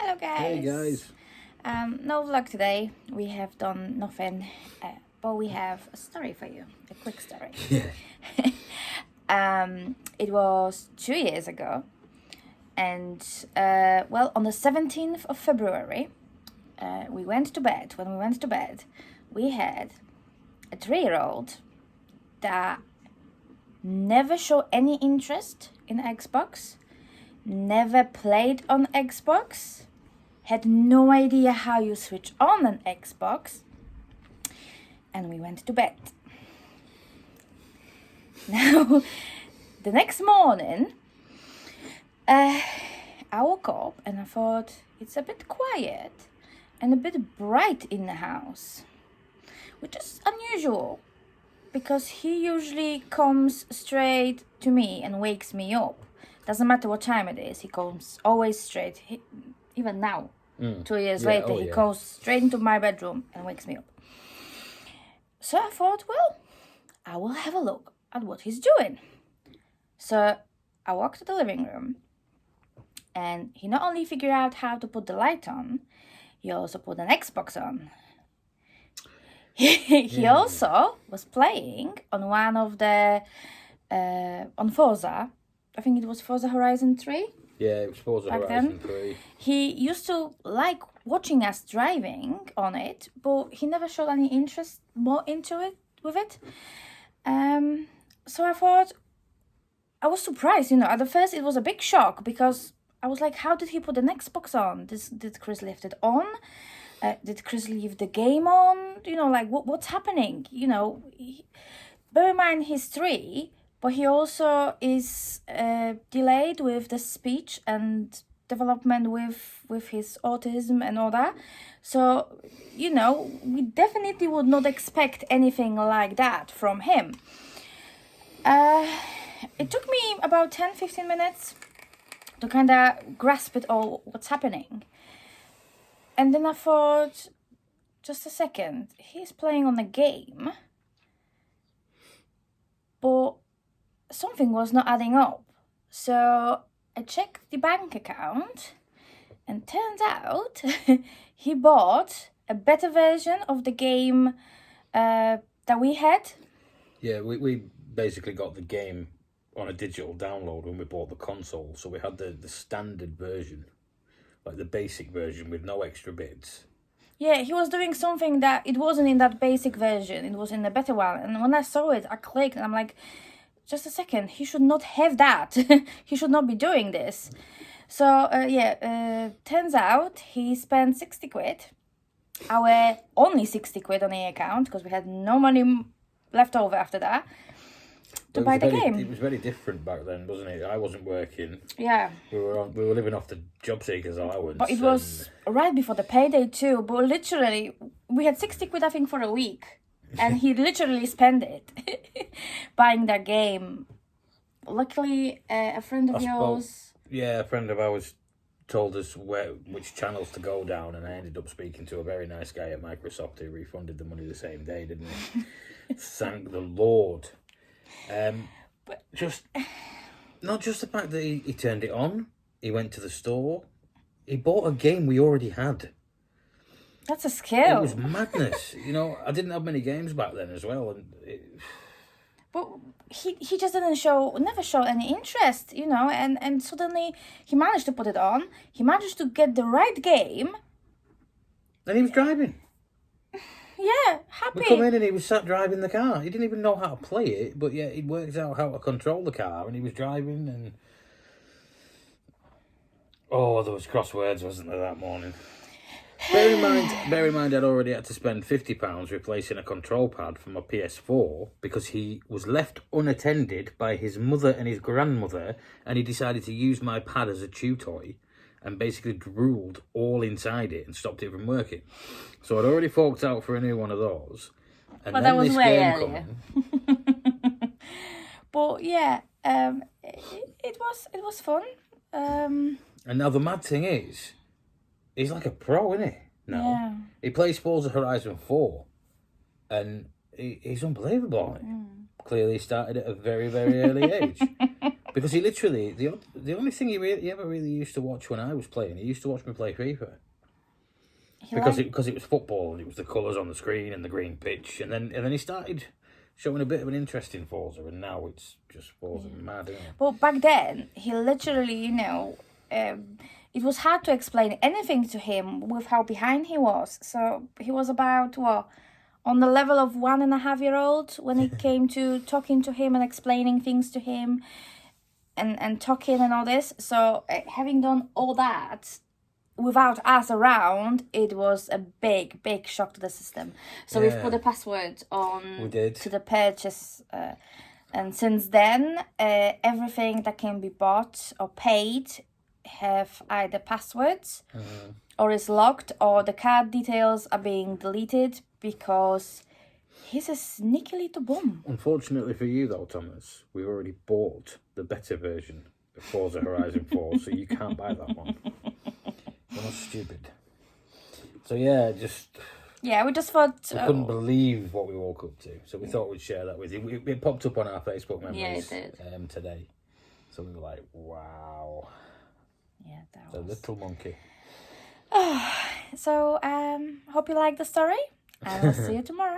Hello guys. Hey guys. No vlog today. We have done nothing, but we have a story for you. A quick story. Yeah. It was 2 years ago, and on the 17th of February, we went to bed. When we went to bed, we had a 3-year-old that never showed any interest in Xbox, never played on Xbox, had no idea how you switch on an Xbox, and we went to bed. Now, the next morning, I woke up and I thought it's a bit quiet and a bit bright in the house, which is unusual because he usually comes straight to me and wakes me up. Doesn't matter what time it is, he comes always straight. Even now, 2 years later, he goes straight into my bedroom and wakes me up. So I thought, well, I will have a look at what he's doing. So I walked to the living room, and he not only figured out how to put the light on, he also put an Xbox on. He also was playing on one of the on Forza. I think it was Forza Horizon 3. Yeah, it was Forza Horizon 3. He used to like watching us driving on it, but he never showed any interest more into it with it. So I thought, I was surprised, at the first it was a big shock because I was like, how did he put an Xbox on? Did Chris leave it on? Did Chris leave the game on? What's happening? Bear in mind he's 3, but he also is delayed with the speech and development with his autism and all that. So, we definitely would not expect anything like that from him. It took me about 10-15 minutes to kind of grasp it all, what's happening. And then I thought, just a second, he's playing on a game, but something was not adding up. So I checked the bank account, and turns out he bought a better version of the game that we had. Yeah, we basically got the game on a digital download when we bought the console. So we had the standard version, like the basic version with no extra bits. Yeah, he was doing something that it wasn't in that basic version. It was in the better one. And when I saw it, I clicked and I'm like, just a second, he should not have that. He should not be doing this. So, turns out he spent 60 quid. Our only 60 quid on the account because we had no money left over after that to buy the game. It was very different back then, wasn't it? I wasn't working. Yeah. We were living off the job seekers allowance. But it was right before the payday too. But literally, we had 60 quid, I think, for a week. And he literally spent it buying that game. Luckily, a friend of yours... Yeah, a friend of ours told us which channels to go down, and I ended up speaking to a very nice guy at Microsoft who refunded the money the same day, didn't he? Thank the Lord. But not just the fact that he turned it on, he went to the store, he bought a game we already had. That's a skill. It was madness. I didn't have many games back then as well. But he just never showed any interest, and suddenly he managed to put it on. He managed to get the right game. And he was driving. Yeah, happy. We come in and he was sat driving the car. He didn't even know how to play it, but yeah, he worked out how to control the car, and he was driving. And there was crosswords, wasn't there, that morning? Bear in mind, I'd already had to spend £50 replacing a control pad for my PS4 because he was left unattended by his mother and his grandmother, and he decided to use my pad as a chew toy and basically drooled all inside it and stopped it from working. So I'd already forked out for a new one of those. And but then that was this way game earlier. But yeah, it was fun. And now the mad thing is, he's like a pro, isn't he? No. Yeah. He plays Forza Horizon 4, and he's unbelievable. Clearly started at a very, very early age. Because he literally, the only thing he ever really used to watch when I was playing, he used to watch me play FIFA. Because it was football and it was the colours on the screen and the green pitch, and then he started showing a bit of an interest in Forza, and now it's just Forza mad, isn't it? Well, back then, he literally, it was hard to explain anything to him with how behind he was. So he was about, on the level of 1.5-year-old when it came to talking to him and explaining things to him and talking and all this. So having done all that without us around, it was a big shock to the system. So we've put a password on to the purchase, and since then everything that can be bought or paid have either passwords or is locked, or the card details are being deleted because he's a sneaky little bum. Unfortunately for you though, Thomas, we've already bought the better version of Forza Horizon 4, so you can't buy that one. You're not stupid. So yeah, we just thought... We couldn't believe what we woke up to, so we thought we'd share that with you. It popped up on our Facebook memories today. So we were like, wow. Yeah, that was... The little monkey. So, hope you like the story, and we'll see you tomorrow.